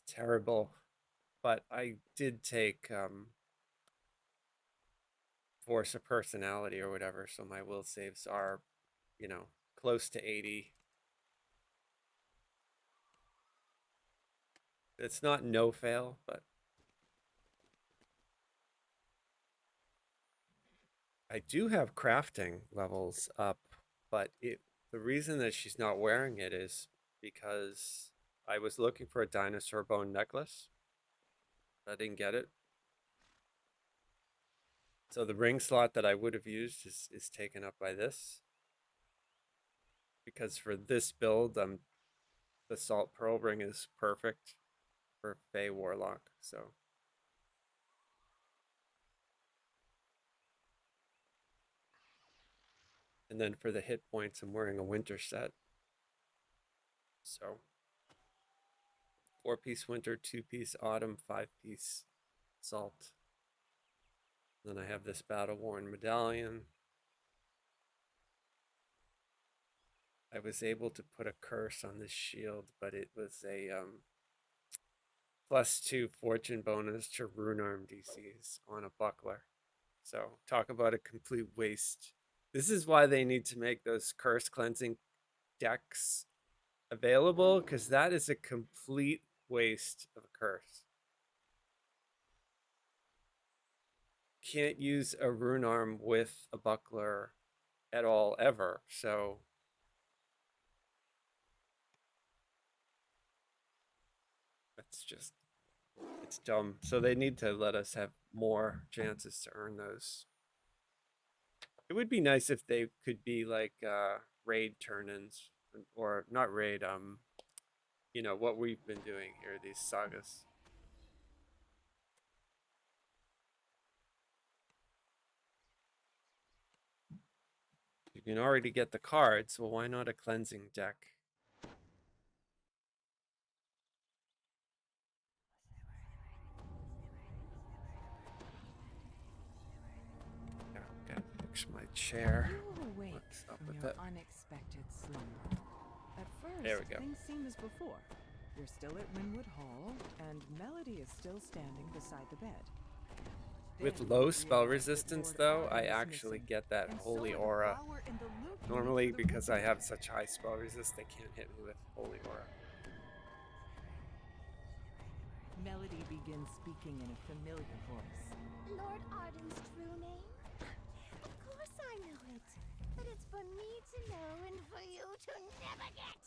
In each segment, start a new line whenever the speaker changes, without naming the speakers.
It's terrible, but I did take force of personality or whatever, so my will saves are, you know, close to 80. It's not no fail, but I do have crafting levels up, but the reason that she's not wearing it is because I was looking for a dinosaur bone necklace. I didn't get it. So the ring slot that I would have used is taken up by this. Because for this build, the Salt Pearl ring is perfect for Fey Warlock. So and then for the hit points, I'm wearing a winter set. So 4-piece winter, 2-piece autumn, 5-piece salt. Then I have this battle worn medallion. I was able to put a curse on this shield, but it was a +2 fortune bonus to rune arm DCs on a buckler. So talk about a complete waste. This is why they need to make those curse cleansing decks available, because that is a complete waste of a curse. Can't use a rune arm with a buckler at all ever. So it's dumb. So they need to let us have more chances to earn those. It would be nice if they could be like raid turn-ins, or not raid, you know, what we've been doing here, these sagas. You can already get the cards, well, why not a cleansing deck? Yeah, gotta fix my chair.
You awake
What's up
from
with
your
that?
unexpected slumber. At first,
There we go.
things seem as before. You're still at Winwood Hall, and Melody is still standing beside the bed.
With
Then
low
you
spell
realize that
resistance,
Lord
though, I
Arden is
actually
missing,
get that
and so
holy
are the
aura.
flower and the loot you need
Normally,
for the
because I have
ritual.
such high spell resist, they can't hit me with holy aura.
Melody begins speaking in a familiar voice.
Lord Arden's true name? Of course I know it. But it's for me to know and for you to never get.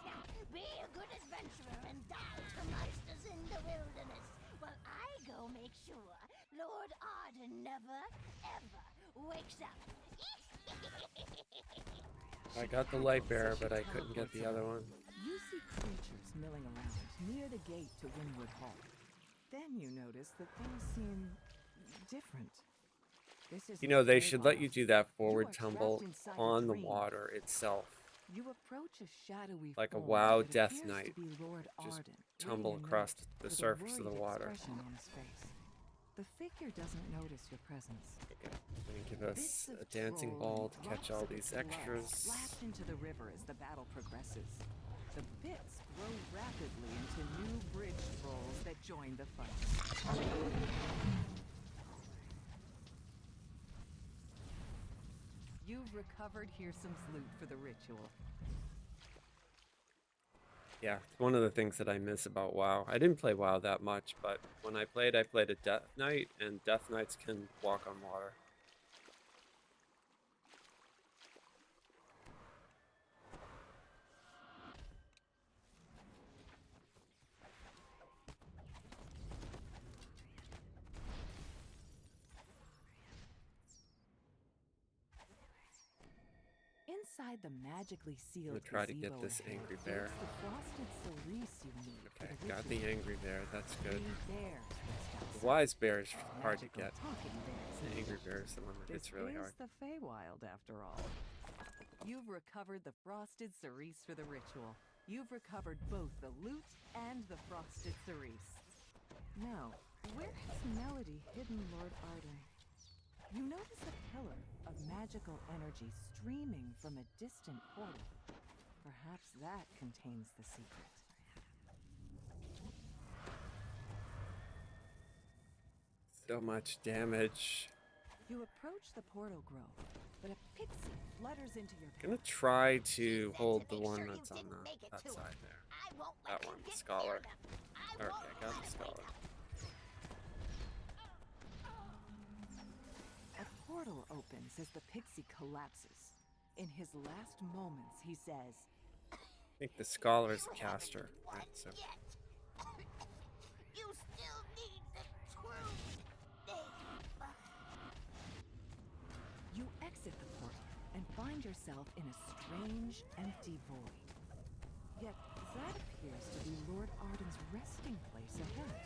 Now, be a good adventurer and die to monsters in the wilderness, while I go make sure Lord Arden never, ever wakes up.
I
She
got the light
cackles
bearer,
as she
but I couldn't get
teleports
the other
away.
one.
You see creatures milling around near the gate to Winwood Hall. Then you notice that things seem different. This
You
isn't
know,
the
they should let you
Feywild.
do that
You
forward
are
tumble
trapped inside a
on the
dream.
water itself.
You approach a shadowy
Like a
form
WoW
that
Death
appears
Knight.
to be Lord
Just
Arden,
tumble
reading a
across
note
the
with a
surface of
worried
the water.
expression on his face. The figure doesn't notice your presence.
Okay, gonna give
Bits
us
of
a dancing
troll
ball
and
to catch
drops
all
of its
these
blood
extras.
splash into the river as the battle progresses. The bits grow rapidly into new bridge trolls that join the fight. You've recovered Hearsom's loot for the ritual.
Yeah, it's one of the things that I miss about WoW. I didn't play WoW that much, but when I played a Death Knight, and Death Knights can walk on water.
Inside the magically
I'm
sealed
gonna try to
gazebo
get this
ahead
angry bear.
waits the frosted cerise you need for
Okay,
the
got
ritual.
the angry bear. That's good.
3 bears would step
The
aside.
wise bear is hard to
Magical
get.
talking bears.
The angry bear is the one that
This
hits really
is
hard.
the Feywild, after all. You've recovered the frosted cerise for the ritual. You've recovered both the loot and the frosted cerise. Now, where has Melody hidden Lord Arden? You notice a pillar of magical energy streaming from a distant portal. Perhaps that contains the secret.
So much damage.
You approach the portal grove, but a pixie flutters into your
Gonna
path.
try
She
to
said
hold
to
the
make
one
sure you
that's on
didn't make it
that
to it.
side there.
I won't let
That
him
one, the
get
scholar.
near them. I
Okay,
won't
I got
let
the
him wake
scholar.
up.
A portal opens as the pixie collapses. In his last moments, he says,
I think the scholar's
You
a caster,
haven't
right?
won
So
yet. You still need the truth.
You exit the portal and find yourself in a strange, empty void. Yet that appears to be Lord Arden's resting place ahead.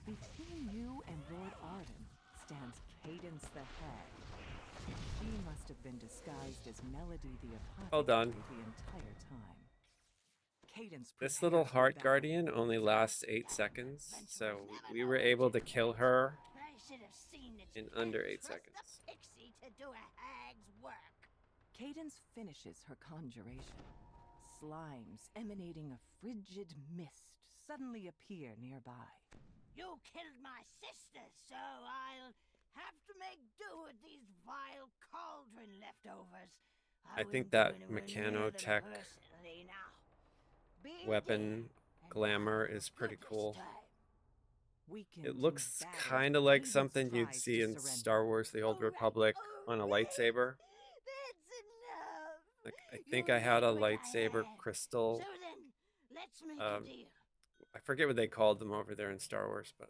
Between you and Lord Arden stands Cadence the Hag. She must have been disguised as Melody the Apothecary
well done.
the entire time. Cadence
This little
prepares for
heart
battle.
guardian only lasts 8 seconds, so we were able to kill her
I should have seen that
in
you
under
can't
8
trust
seconds.
the pixie to do a hag's work.
Cadence finishes her conjuration. Slimes emanating a frigid mist suddenly appear nearby.
You killed my sister, so I'll have to make do with these vile cauldron leftovers.
I think
wouldn't
that
go anywhere near them
mechanotech
personally now. Be a
weapon
dear, and
glamour
have a
is pretty
good this
cool.
time.
Weakened
It
and
looks
battered,
kind of like
Cadence
something you'd
tries
see
to
in
surrender.
Star Wars: The Old
All right,
Republic
all
on a
right.
lightsaber.
That's enough.
Like, I
You
think I had a
need what I
lightsaber
have.
crystal.
So then, let's make
Um,
a deal.
I forget what they called them over there in Star Wars, but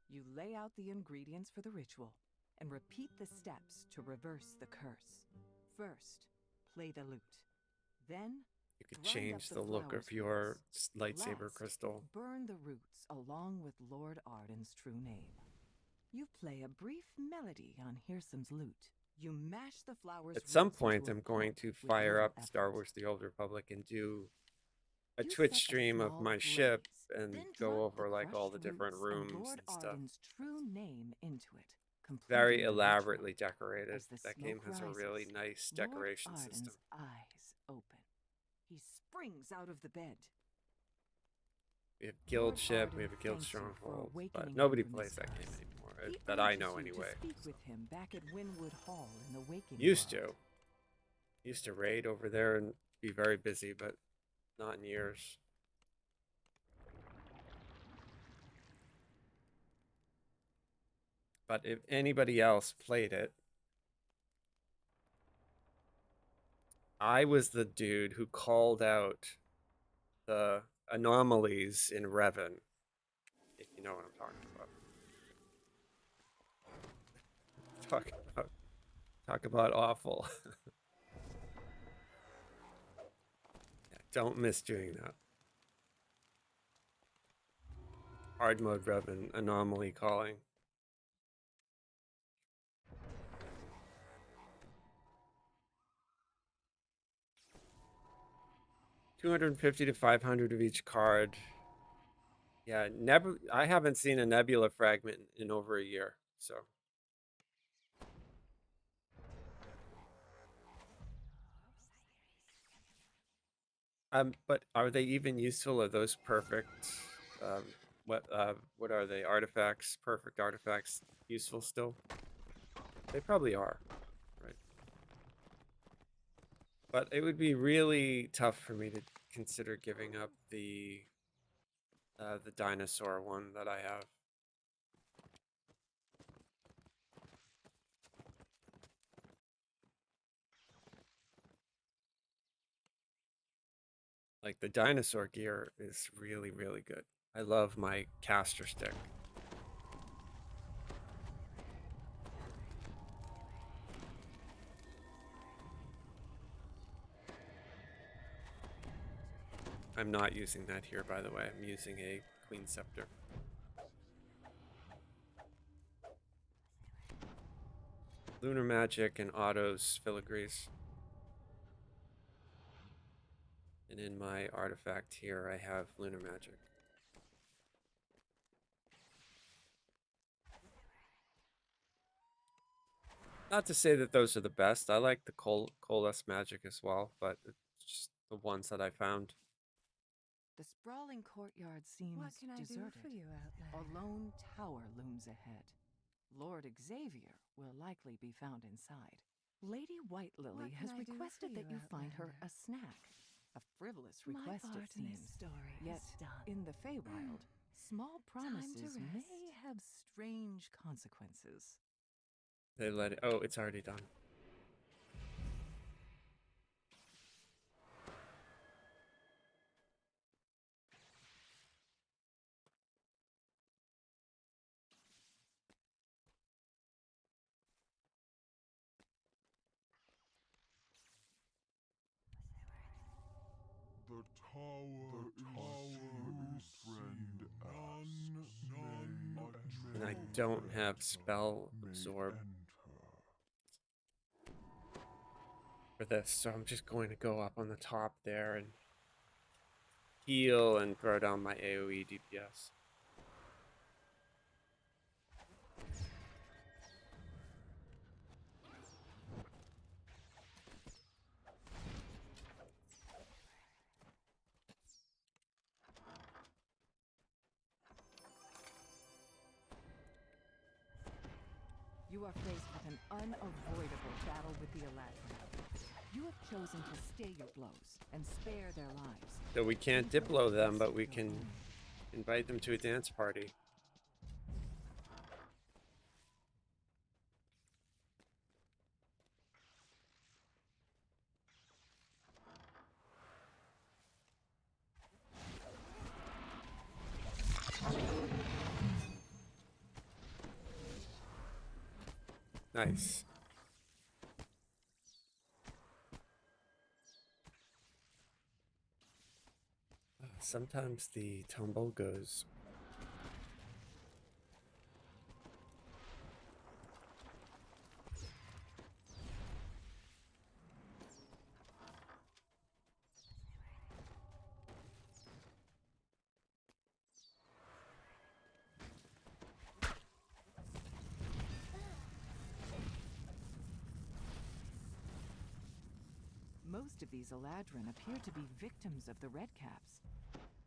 You lay out the ingredients for the ritual and repeat the steps to reverse the curse. First, play the lute. Then,
you could
grind up
change
the
the look
flowers
of your
roots.
lightsaber
Last,
crystal.
burn the roots along with Lord Arden's true name. You play a brief melody on Hirsam's lute. You mash the flowers
At some
roots
point,
into a
I'm going
pulp
to
with
fire
little
up Star
effort.
Wars: The Old Republic and do a
You
Twitch
set a
stream of
small
my ship
blaze,
and
then
go
drop
over
the
like all the
crushed
different
roots and
rooms
Lord
and stuff.
Arden's true name into it,
Very
completing the
elaborately
ritual.
decorated.
As the
That game
smoke
has a
rises,
really nice
Lord
decoration
Arden's
system.
eyes open. He springs out of the bed.
We have guild
Lord
ship, we
Arden
have a guild
thanks you for
stronghold,
awakening
but
him
nobody
from
plays
his
that game
curse.
anymore
He
that I
urges
know
you
anyway.
to speak
So.
with him back at Winwood Hall in the Waking
Used
World.
to. Used to raid over there and be very busy, but not in years. But if anybody else played it, I was the dude who called out the anomalies in Revan, if you know what I'm talking about. Talk about awful. Yeah, don't miss doing that. Hard mode Revan anomaly calling. $250 to $500 of each card. Yeah, never. I haven't seen a nebula fragment in over a year. So. But are they even useful? Are those perfect? What are they? Artifacts, perfect artifacts, useful still? They probably are, right? But it would be really tough for me to consider giving up the dinosaur one that I have. Like the dinosaur gear is really, really good. I love my caster stick. I'm not using that here, by the way. I'm using a Queen Scepter. Lunar Magic and Autos Filigrees. And in my artifact here, I have Lunar Magic. Not to say that those are the best. I like the Coalesce Magic as well, but it's just the ones that I found.
The sprawling courtyard seems
What can I
deserted.
do for you out there?
A lone tower looms ahead. Lord Xavier will likely be found inside. Lady White Lily
What
has
can I do
requested
for
that you
you,
find her
Outlander?
a snack. A frivolous
My
request,
part
it
in this
seems.
story
Yet,
is done.
in the Feywild, small promises
rest.
may have strange consequences.
They let it. Oh, it's already done.
The tower is friend none
And I don't have spell absorb for this, so I'm just going to go up on the top there and heal and throw down my AoE DPS.
You are faced with an unavoidable battle with the Eladrin. You have chosen to stay your blows and spare their lives.
So we can't Diplo them, but we can invite them to a dance party. Nice. Sometimes the tumble goes.
Most of these Eladrin appear to be victims of the Redcaps.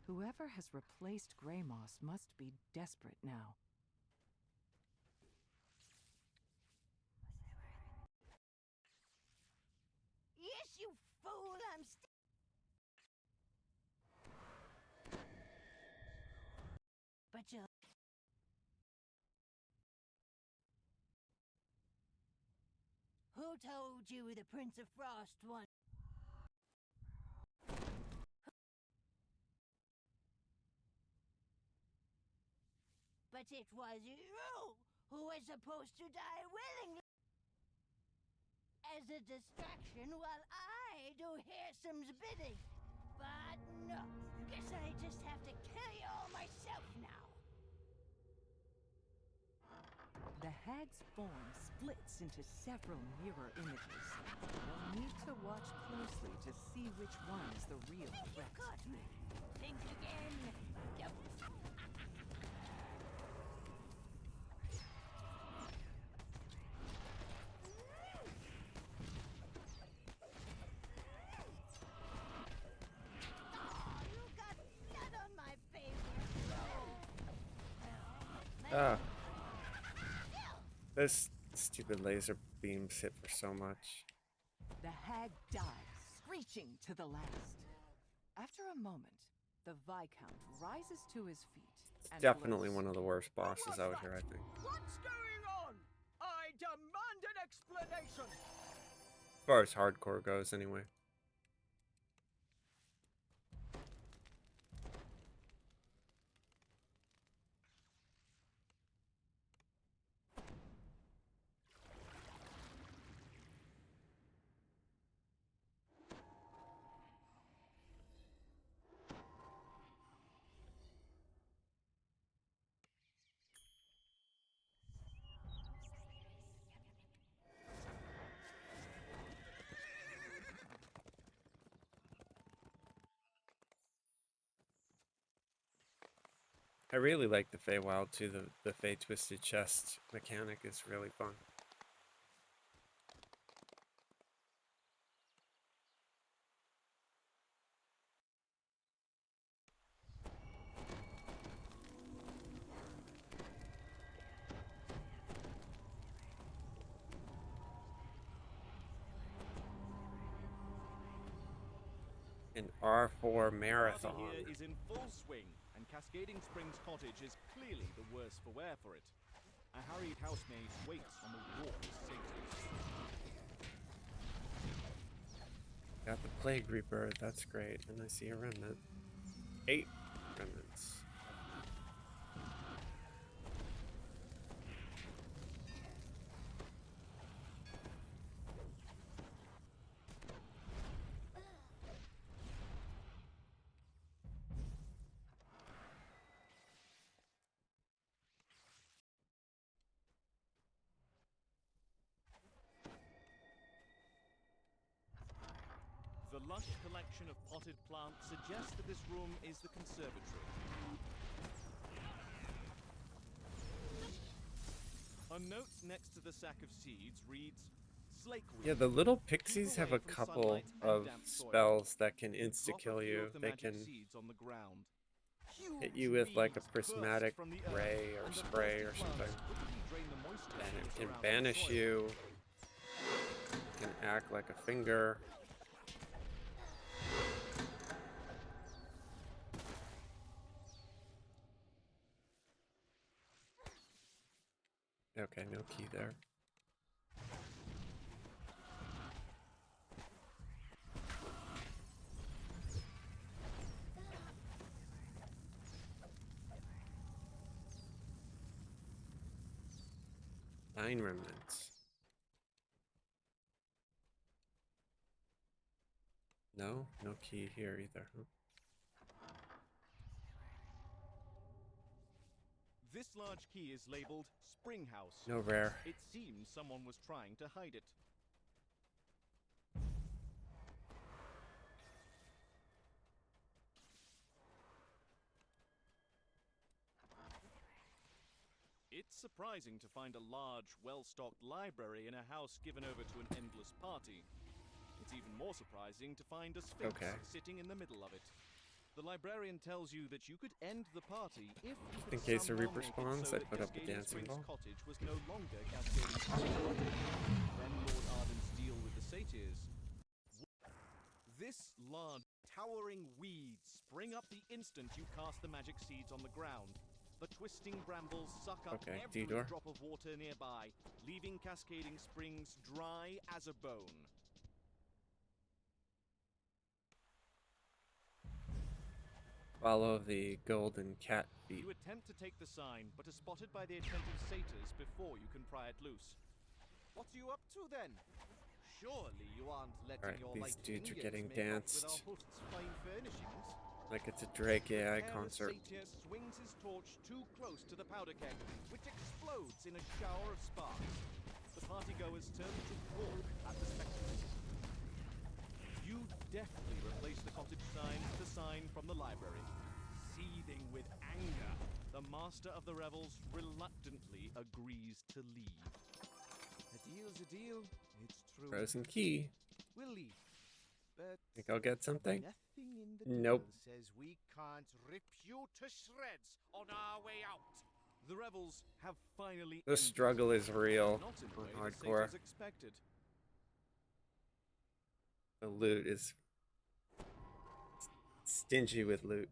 Whoever has replaced Greymoss must be desperate now.
Yes, you fool, I'm But you... Who told you the Prince of Frost won? But it was you who was supposed to die willingly as a distraction while I do Harrison's bidding. But no, guess I just have to kill you all myself now.
The hag's form splits into several mirror images. You'll need to watch closely to see which one is the real
Think you
threat.
got me. Think again. Yep. Oh, you got blood on my favorite road.
Ah. Those stupid laser beams hit for so much.
The hag dies, screeching to the last. After a moment, the Viscount rises to his feet and
Definitely
blurts,
one of the worst bosses out here, I think.
What's going on? I demand an explanation!
As far as hardcore goes, anyway. I really like the Feywild too. The Fey Twisted Chest mechanic is really fun. An R4
Party
marathon.
here is in full swing, and Cascading Springs Cottage is clearly the worse for wear for it. A harried housemaid waits on the raucous satyrs.
Got the Plague Reaper, that's great. And I see a remnant. 8 remnants.
The lush collection of potted plants suggests that this room is the conservatory. A note next to the sack of seeds reads, Slakeweed.
Yeah, the little
Keep
pixies have
away
a
from
couple
sunlight and
of
damp soil.
spells that can
Drop a
insta-kill
few
you.
of the
They
magic
can
seeds on the ground.
hit
Huge
you with like a
weeds burst
prismatic
from the earth,
ray or
and the
spray or
thirsty
something.
plants quickly drain the moisture
And
from
it
the
can
surrounding
banish
soil.
you. It can act like a finger. Okay, no key there. Nine remnants. No key here either. Huh?
This large key is labeled Springhouse.
No rare.
It seems someone was trying to hide it. It's surprising to find a large, well-stocked library in a house given over to an endless party. It's even more surprising to find a sphinx sitting in the middle of it. The librarian tells you that you could end the party if you could
In case a
somehow
Reaper
make it
spawns,
so
I
that
put up a
Cascading
dancing
Springs
ball.
Cottage was no longer Cascading Springs Cottage. Then Lord Arden's deal with the satyrs. This large, towering weeds spring up the instant you cast the magic seeds on the ground. The twisting brambles suck up every
D-door.
drop of water nearby, leaving Cascading Springs dry as a bone.
Follow the golden cat feet.
You attempt to take the sign, but are spotted by the attentive satyrs before you can pry it loose. What are you up to then? Surely you aren't letting
Alright,
your
these
light
dudes are
fingers
getting
make off
danced.
with our host's fine furnishings.
Like it's a Drake AI
The
concert.
satyr swings his torch too close to the powder keg, which explodes in a shower of sparks. The partygoers turn to gawk at the spectacle. You deftly replace the cottage sign with the sign from the library. Seething with anger, the master of the revels reluctantly agrees to leave. A deal's a deal, it's true.
Frozen key.
We'll leave. But
Think I'll get something?
nothing in the
Nope.
deal says we can't rip you to shreds on our way out. The revels have finally
The
ended.
struggle is real
Not in the
on
way the
hardcore.
satyrs expected.
The loot is stingy with loot.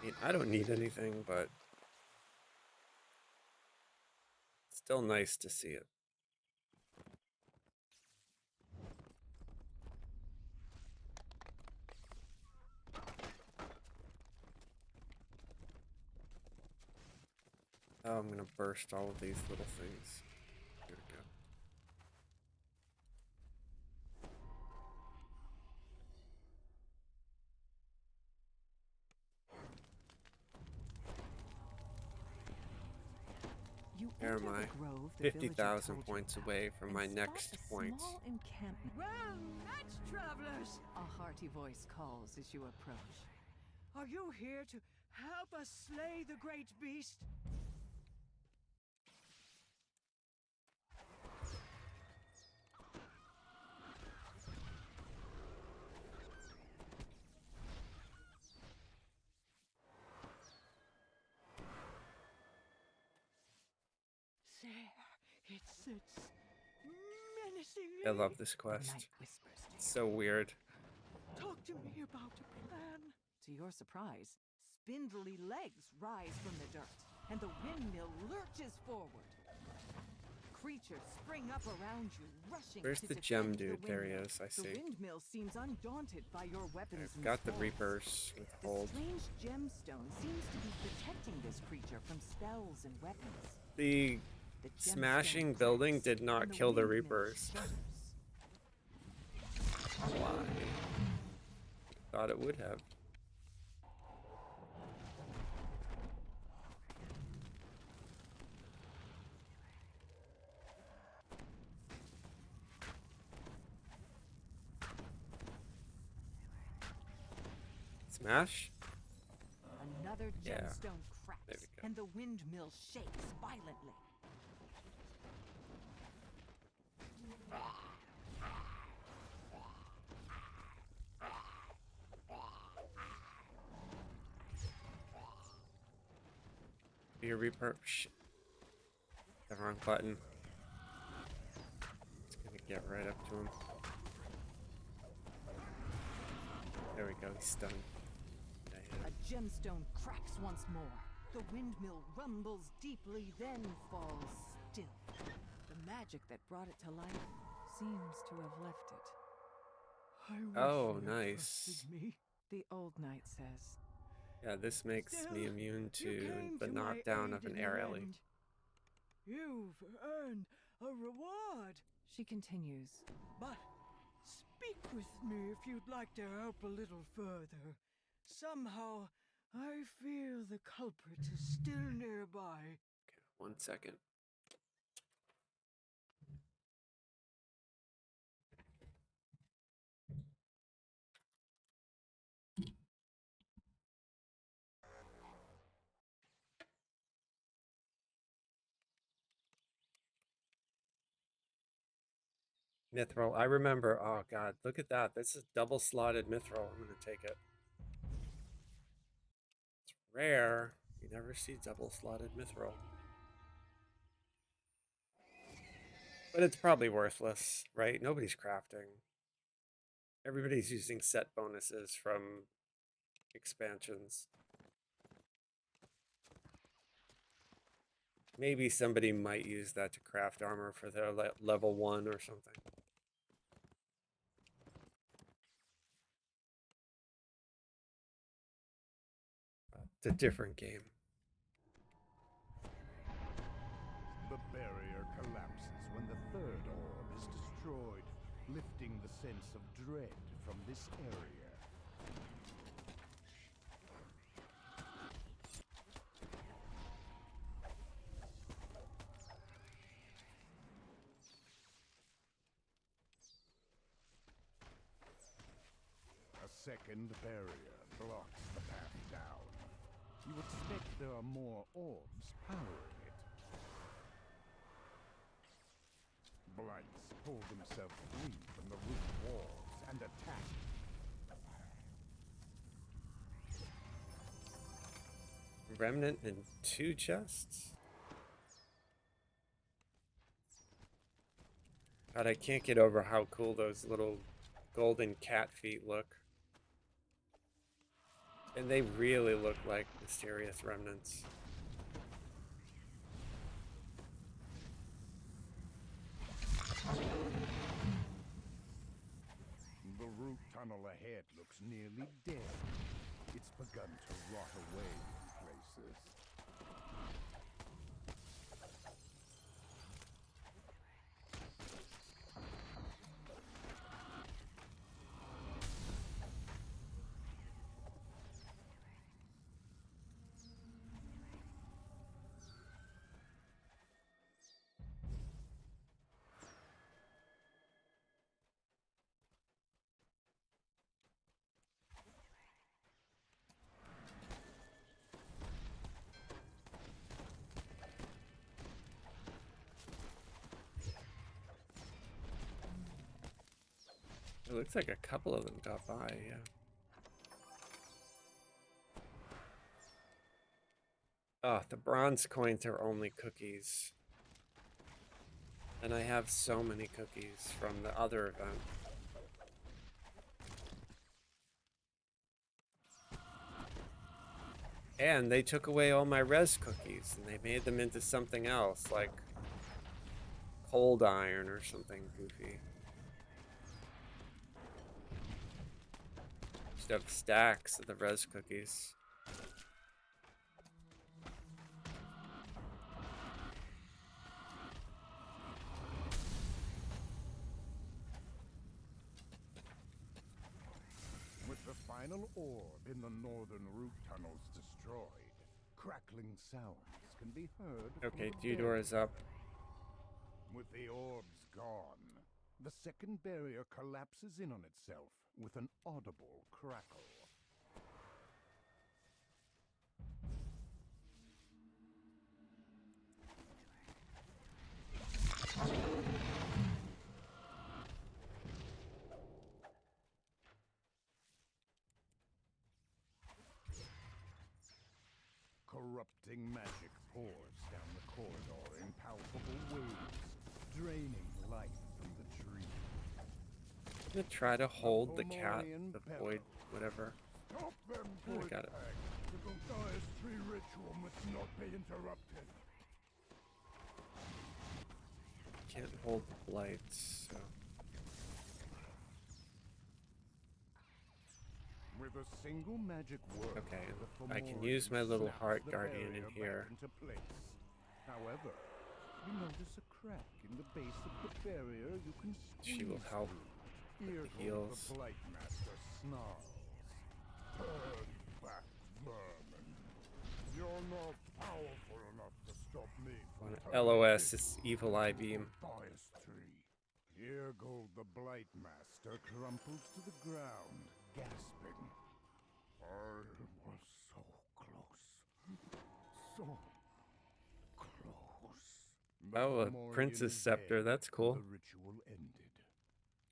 I mean, I don't need anything, but it's still nice to see it. Oh, I'm gonna burst all of these little things. Here we go.
You
There am
enter
I,
the grove the villager
50,000
told you
points
about,
away from
and
my
spot
next
a
point.
small encampment.
Well, that's travelers.
A hearty voice calls as you approach.
Are you here to help us slay the great beast? sits menacingly.
I love this
The
quest.
night whispers to
It's
you.
so weird.
Talk to me about a plan.
To your surprise, spindly legs rise from the dirt, and the windmill lurches forward. Creatures spring up around you, rushing
Where's
to
the
defend
gem dude?
The
There he
windmill.
is. I see.
The windmill seems undaunted by your weapons.
I've got the Reapers with
The
hold.
strange gemstone seems to be protecting this creature from spells and weapons.
The
The
smashing
gemstone
building
cracks,
did not
and the
kill the
windmill
Reapers.
shudders.
Why? Thought it would have. Smash?
Another
Yeah.
gemstone
There we
cracks,
go.
and the windmill shakes violently.
Your Reaper. Shit. The wrong button. It's gonna get right up to him. There we go. He's stunned. Yeah, yeah.
A gemstone cracks once more. The windmill rumbles deeply, then falls still. The magic that brought it to life seems to have left it.
I wish
Oh,
you
nice.
trusted me.
The old knight says.
Yeah, this makes
Still,
me immune
you
to
came
the
to my
knockdown of
aid
an
in
air
the
alley.
end. You've earned a reward.
She continues.
But speak with me if you'd like to help a little further. Somehow, I fear the culprit is still nearby.
1 second. Mithril. I remember. Oh god, look at that. This is double slotted Mithril. I'm gonna take it. It's rare. You never see double slotted Mithril. But it's probably worthless, right? Nobody's crafting. Everybody's using set bonuses from expansions. Maybe somebody might use that to craft armor for their level 1 or something. It's a different game.
The barrier collapses when the third orb is destroyed, lifting the sense of dread from this area. A second barrier blocks the path down. You expect there are more orbs powering it. Blights pull themselves free from the roof walls and attack.
Remnant in 2 chests? God, I can't get over how cool those little golden cat feet look. And they really look like mysterious remnants.
The root tunnel ahead looks nearly dead. It's begun to rot away in places.
It looks like a couple of them got by, yeah. Oh, the bronze coins are only cookies. And I have so many cookies from the other event. And they took away all my res cookies and they made them into something else, like cold iron or something goofy. Just have stacks of the res cookies.
With the final orb in the northern root tunnels destroyed, crackling sounds can be heard from
Okay,
the
DDO is up.
With the orbs gone, the second barrier collapses in on itself with an audible crackle. Corrupting magic pours down the corridor in palpable waves, draining life from the tree.
I'm gonna try to hold the cat, the void, whatever.
Stop them,
Oh, I got it.
The Godia's tree ritual must not be interrupted.
Can't hold the blights, so.
With a single magic word,
Okay,
the
I can
Fomorian
use my little
snaps
heart
the
guardian in
barrier back
here.
into place. However, you notice a crack in the base of the barrier you can squeeze
She will help
through.
with
Here
the
goes
heals.
the Blight Master snarls. Turn back, vermin. You're not powerful enough to stop me from
LOS this evil eye beam.
Bias tree. Here go the Blight Master crumples to the ground, gasping. I was so close. So close. The
Oh, a
Fomorian
Princess
is
Scepter,
dead.
that's cool.
The ritual ended.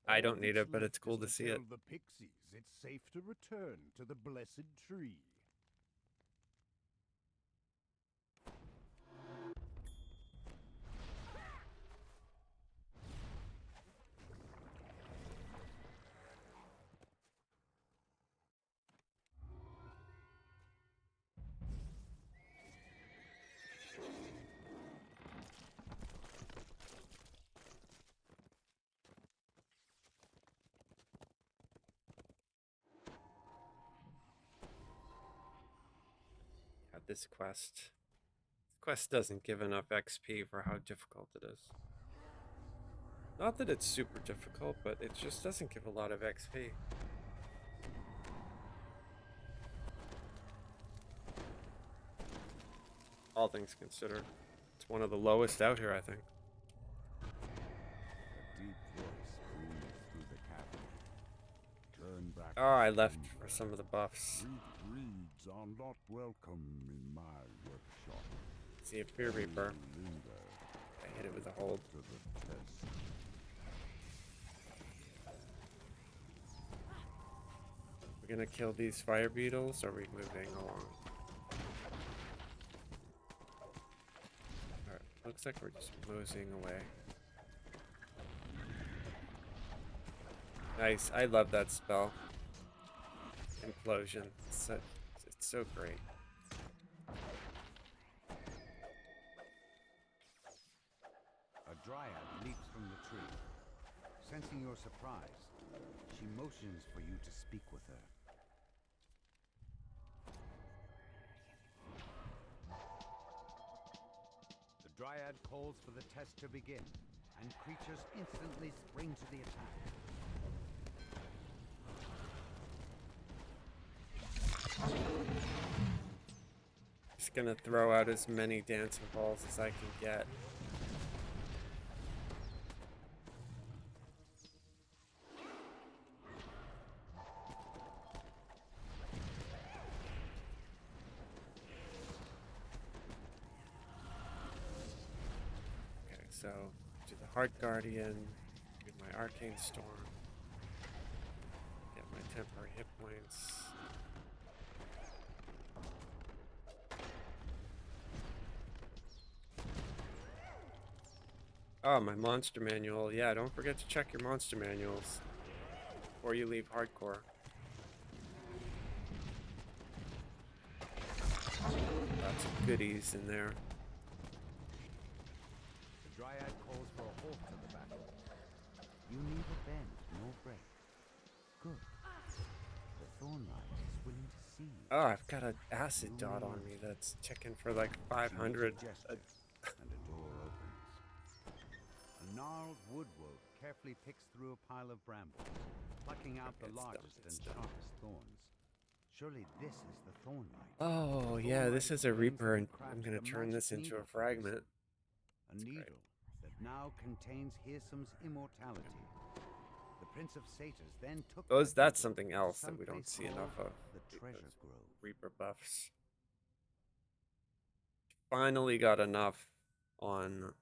I
All
don't need
that's
it, but it's
left
cool
is
to see it.
tell the pixies it's safe to return to the blessed tree.
Got this quest. This quest doesn't give enough XP for how difficult it is. Not that it's super difficult, but it just doesn't give a lot of XP. All things considered. It's one of the lowest out here, I think.
A deep voice breathes through the cavern. Turn back.
Oh, I left for some of the buffs.
Weak reeds are not welcome in my workshop.
See a Fear Reaper.
Linger
I hit it with a hold.
to the test.
We're gonna kill these fire beetles, or are we moving along? Alright, looks like we're just moseying away. Nice, I love that spell. Implosion. It's so great.
A dryad leaps from the tree. Sensing your surprise, she motions for you to speak with her. The dryad calls for the test to begin, and creatures instantly spring to the attack.
Just gonna throw out as many dancing balls as I can get. Okay, so do the Heart Guardian, do my Arcane Storm, get my temporary hit points. Oh, my monster manual. Yeah, don't forget to check your monster manuals before you leave hardcore. Lots of goodies in there.
The Dryad calls for a halt to the battle. You neither bend nor break. Good. The Thornlight is willing to see you.
Oh, I've got an acid dot on me that's ticking for like 500.
She makes a gesture, and a door opens. A gnarled woodwolf carefully picks through a pile of brambles, plucking out the
It's done,
largest
it's
and
done.
sharpest thorns. Surely this is the Thornlight.
Oh,
The
yeah,
Thornlight
this is a
explains
Reaper,
that
and
you
I'm
crafted
gonna
a
turn this
magic
into a
needle for this.
fragment.
A needle that now contains Hirsum's immortality. The Prince of Satyrs then took
Those,
that
that's
needle
something
to
else
some
that we don't
place
see enough
called
of.
the Treasure
Those
Grove.
Reaper buffs. Finally got enough on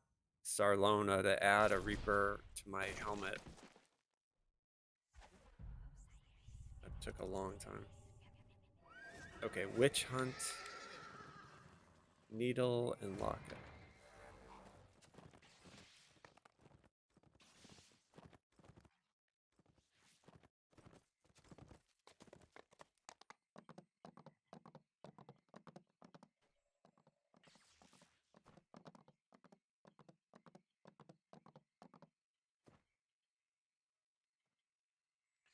Sarlona to add a Reaper to my helmet. That took a long time. Okay, Witch Hunt, Needle, and Locket.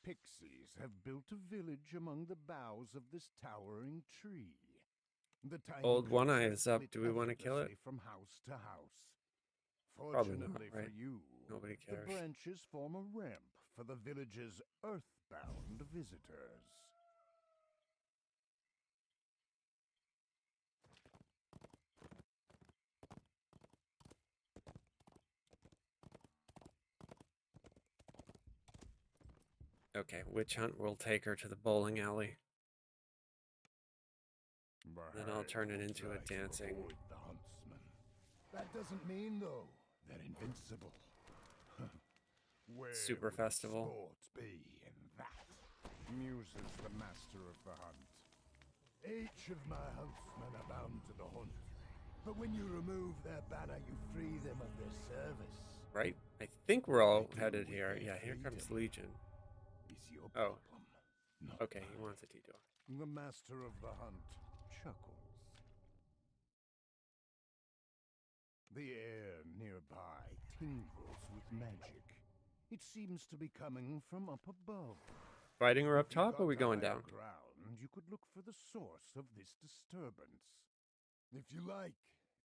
Pixies have built a village among the boughs of this towering tree. The tiny
Old One Eye
creatures
is up.
flit
Do we want to kill it?
effortlessly from house to house.
Probably not,
Fortunately
right?
for you,
Nobody
the
cares.
branches form a ramp for the village's earthbound visitors.
Okay, Witch Hunt will take her to the bowling alley. Then I'll turn it into a
Try to
dancing
avoid the huntsman. That doesn't mean, though, they're invincible. Where
super
would the
festival.
sport be in that? Muses the master of the hunt. Each of my huntsmen are bound to the hunt. But when you remove their banner, you free them of their service.
Right? I think we're all
They do
headed
with
here.
their
Yeah, here comes
freedom.
Legion.
It's your
Oh.
problem, not
Okay, he
mine.
wants a detour.
The master of the hunt chuckles. The air nearby tingles with magic. It seems to be coming from up above.
Fighting her up
If you
top, or
got
are we
to
going
higher
down?
ground, you could look for the source of this disturbance. If you like,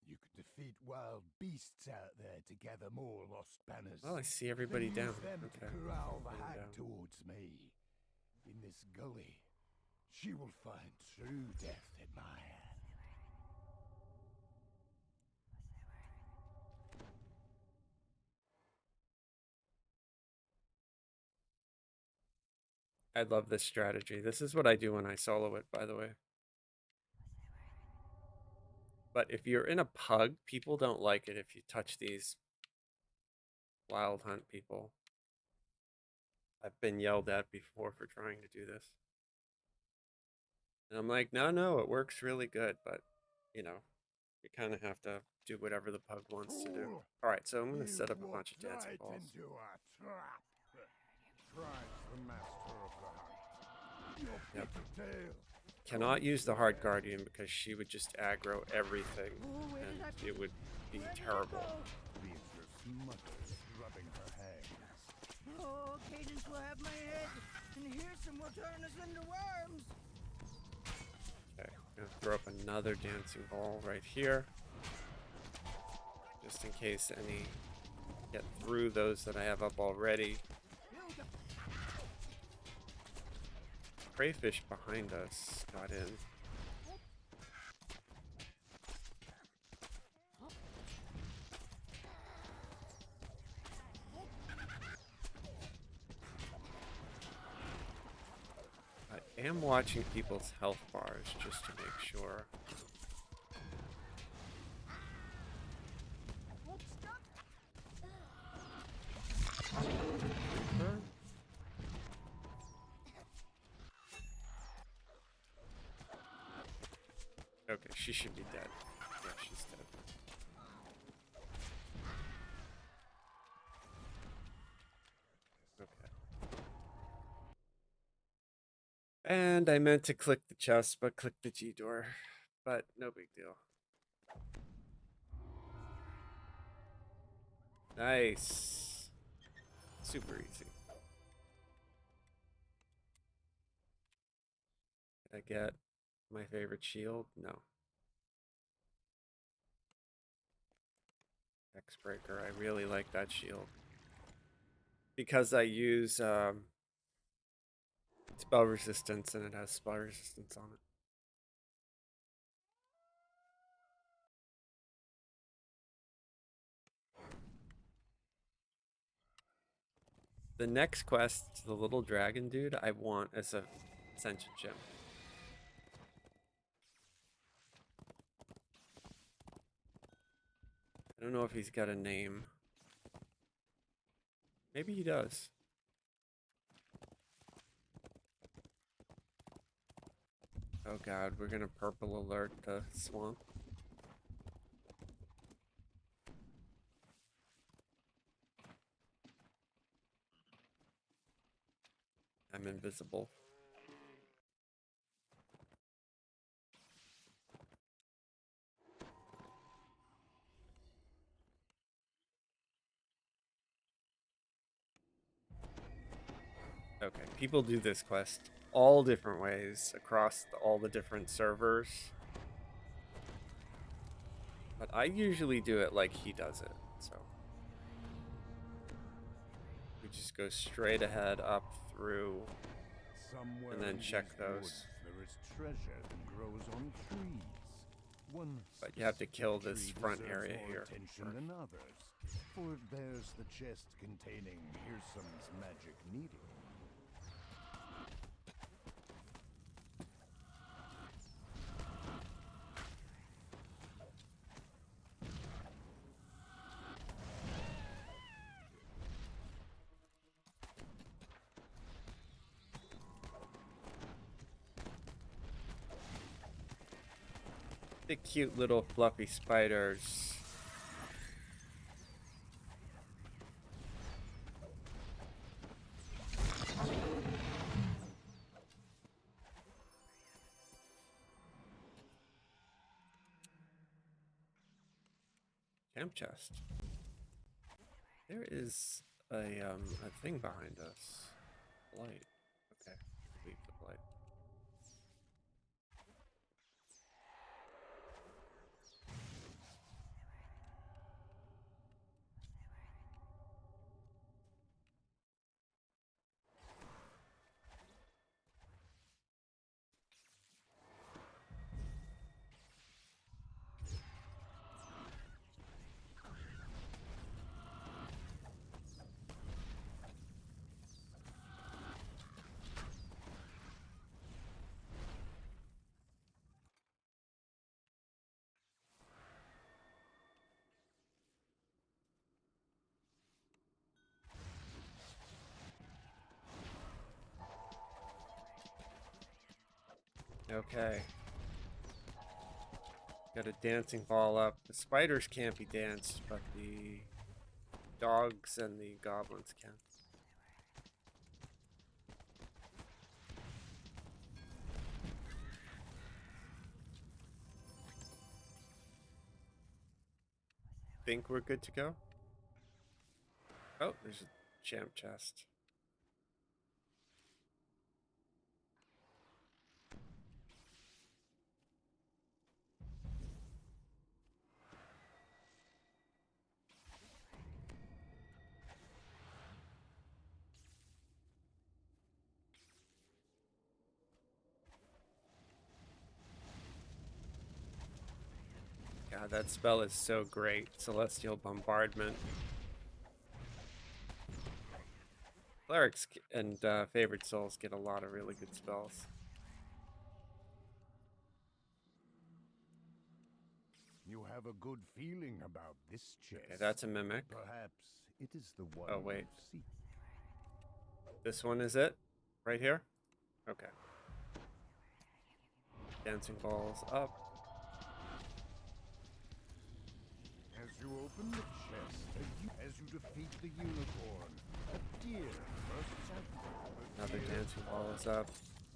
you could defeat wild beasts out there to gather more lost banners.
Oh, I see everybody
then
down.
use them
Okay.
to corral the
Going
hag
down.
towards me. In this gully, she will find true death at my hand.
I love this strategy. This is what I do when I solo it, by the way. But if you're in a pug, people don't like it if you touch these wild hunt people. I've been yelled at before for trying to do this. And I'm like, no, it works really good, but, you know, you kind of have to do whatever the pug wants to do.
Fool!
All right, so I'm going to
You
set up a
walked
bunch of dancing
right
balls.
into a trap. Cries the master of the hunt. Your
Yep.
bitter tale.
Cannot use the hard guardian because she would just aggro everything,
Oh, where did I
and
put
it would be
Where did it
terrible.
go?
Beatrice mutters, rubbing her hands.
Oh, Cadence will have my head, and Hirschum will turn us into worms.
Okay, I'm gonna throw up another dancing ball right here, just in case any get through those that I have up already. Crayfish behind us got in. I am watching people's health bars just to make sure. Reaper? Okay, she should be dead. Yeah, she's dead. And I meant to click the chest, but click the G door. But no big deal. Nice. Super easy. Did I get my favorite shield? No. X-Breaker. I really like that shield. Because I use spell resistance and it has spell resistance on it. The next quest, the little dragon dude, I want as a Ascension Gem. I don't know if he's got a name. Maybe he does. Oh god, we're gonna purple alert the swamp. I'm invisible. Okay, people do this quest all different ways across all the different servers. But I usually do it like he does it, so. We just go straight ahead up through
Somewhere
and then
in
check
these
those.
woods, there is treasure that grows on trees. One
But you have to kill
specific
this
tree
front
deserves
area
more
here.
attention than others, for it bears the chest containing Hearsom's magic needle.
The cute little fluffy spiders. Camp chest. There is a thing behind us. Blight. Okay, leave the blight. Okay. Got a dancing ball up. The spiders can't be danced, but the dogs and the goblins can. Think we're good to go? Oh, there's a champ chest. God, that spell is so great. Celestial Bombardment. Clerics and Favored Souls get a lot of really good spells.
You have a good feeling about this chest.
Okay, that's a mimic.
Perhaps it is the one
Oh, wait.
you seek.
This one is it? Right here? Okay. Dancing balls up.
As you open the chest, as you defeat the unicorn, a deer bursts out.
Another dancing ball is up.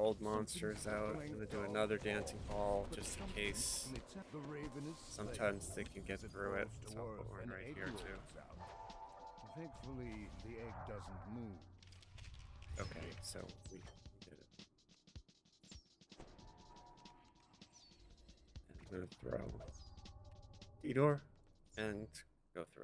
cold monsters out. I'm gonna do another dancing ball just in case.
The raven is
Sometimes
slain
they can get
as it
through it,
falls to
so I'll put
earth
one
and
right
egg
here too.
rolls out. Thankfully, the egg doesn't move.
Okay, so we did it. And I'm gonna throw D-door and go through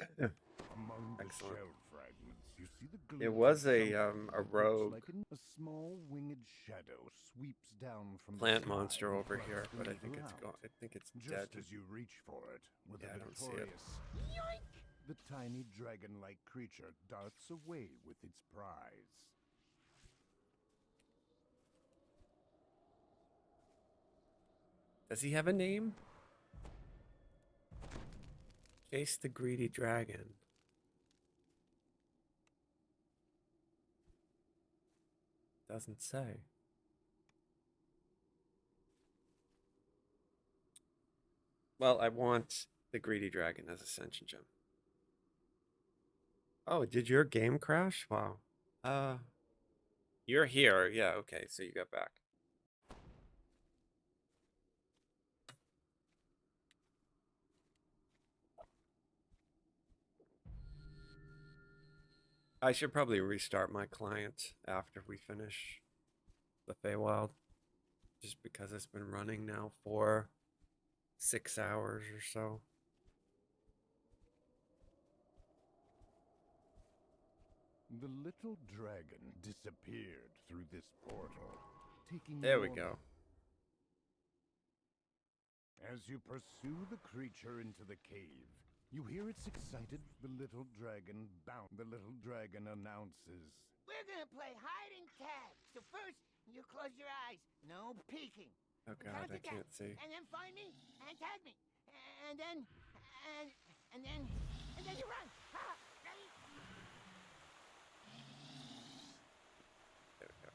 it.
Among the
Excellent.
shell fragments, you see the
It
glint
was
of
a
something that looks
rogue
like a small winged shadow sweeps down from
plant
the sky
monster
and
over
plucks
here,
the
but I
little
think it's
out.
I think it's
Just
dead.
as you reach for it, with
Yeah,
a
I don't see it.
victorious yoink, the tiny dragon-like creature darts away with its prize.
Does he have a name? Chase the greedy dragon. Doesn't say. Well, I want the greedy dragon as Ascension Gem. Oh, did your game crash? Wow. You're here. Yeah, okay, so you got back. I should probably restart my client after we finish the Feywild. Just because it's been running now for 6 hours or so.
The little dragon disappeared through this portal, taking
There we
your-
go.
As you pursue the creature into the cave, you hear its excited the little dragon bound. The little dragon announces,
We're gonna play hide and tag. So first, you close your eyes. No peeking.
Oh god,
Count
I
to 10,
can't see.
And then find me and tag me. And then you run. Ha! Ready?
There we go.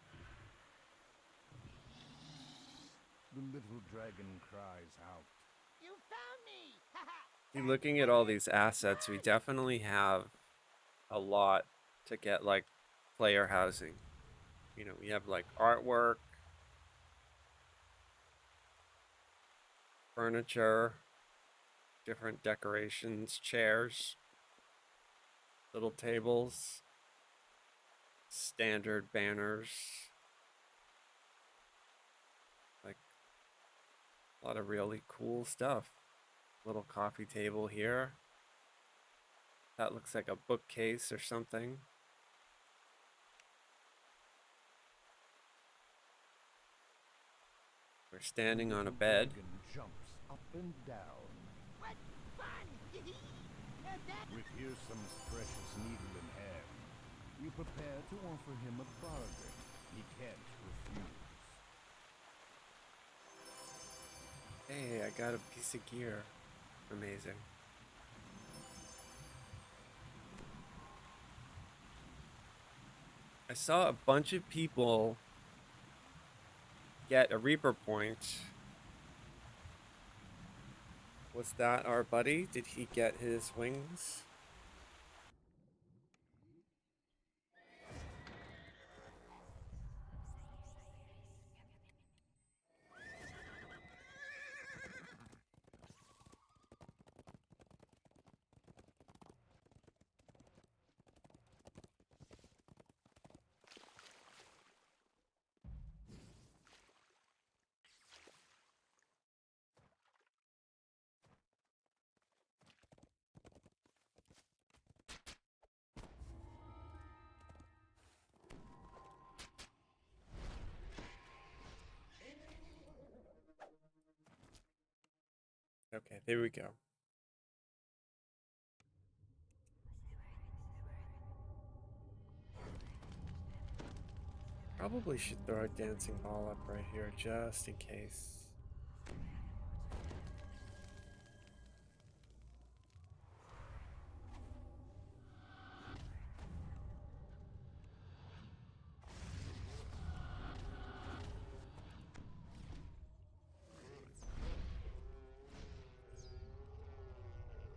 the little dragon cries out.
You found me. Ha ha!
See, looking at all these assets, we definitely have a lot to get like player housing. You know, we have like artwork, furniture, different decorations, chairs, little tables, standard banners, like a lot of really cool stuff. Little coffee table here. That looks like a bookcase or something. We're standing on a
The
bed.
dragon jumps up and down.
What fun!
With Hirsum's precious needle in hand, you prepare to offer him a bargain he can't refuse.
Hey, I got a piece of gear. Amazing. I saw a bunch of people get a Reaper point. Was that our buddy? Did he get his wings? Okay, there we go. Probably should throw a dancing ball up right here just in case.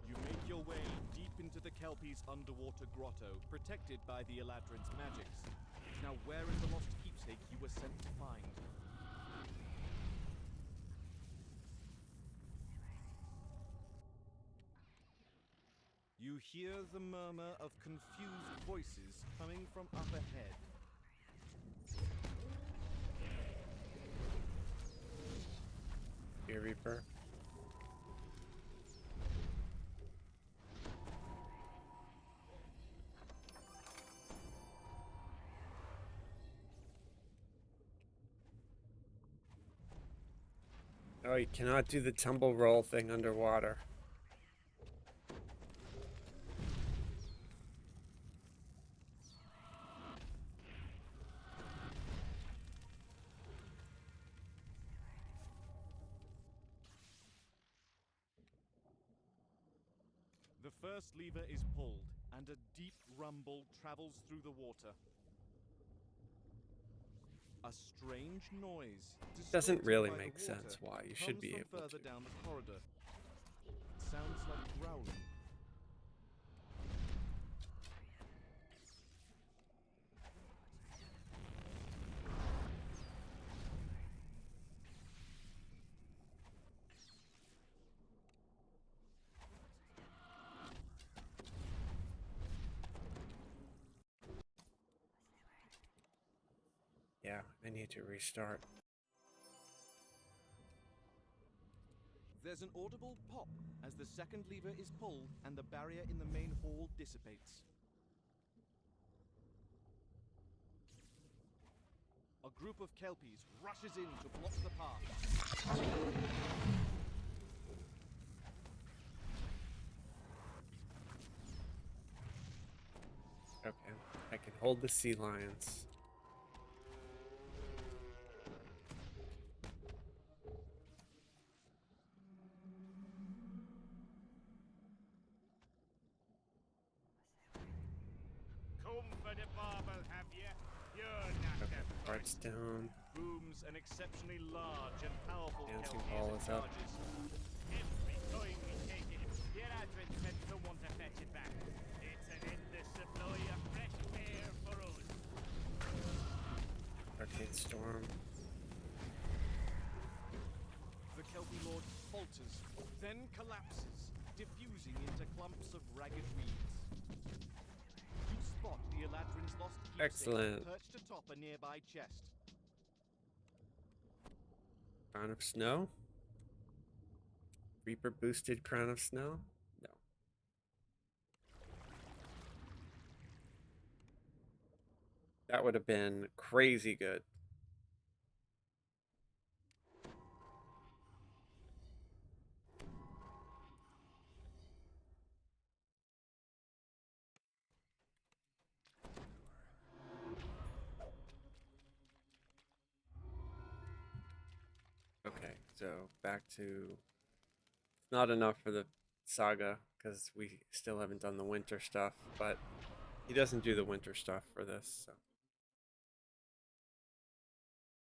You make your way deep into the Kelpie's underwater grotto, protected by the Eladrin's magics. Now, where is the lost keep take you were sent to find. You hear the murmur of confused voices coming from up ahead.
Fear Reaper. Oh, you cannot do the tumble roll thing underwater.
The first lever is pulled, and a deep rumble travels through the water. A strange noise,
Doesn't
distorted
really
by the
make
water,
sense why. You should
comes
be
from
able
further
to.
down the corridor. It sounds like growling.
Yeah, I need to restart.
There's an audible pop as the second lever is pulled and the barrier in the main hall dissipates. A group of Kelpies rushes in to block the path.
Okay, I can hold the sea lions.
Come for the bauble, have you? You're not
Okay,
the
heart's
first.
down.
Booms an exceptionally large and powerful
Dancing
Kelpie
ball
as
is
it
up.
charges.
Every time we take it, your advent sends someone to fetch it back. It's an endless supply of fresh air for us.
Arcane Storm.
The Kelpie Lord falters, then collapses, diffusing into clumps of ragged weeds. You spot the Eladrin's lost keepsake
Excellent.
perched atop a nearby chest.
Crown of Snow? Reaper boosted Crown of Snow? No. That would have been crazy good. Okay, so back to not enough for the saga because we still haven't done the winter stuff, but he doesn't do the winter stuff for this, so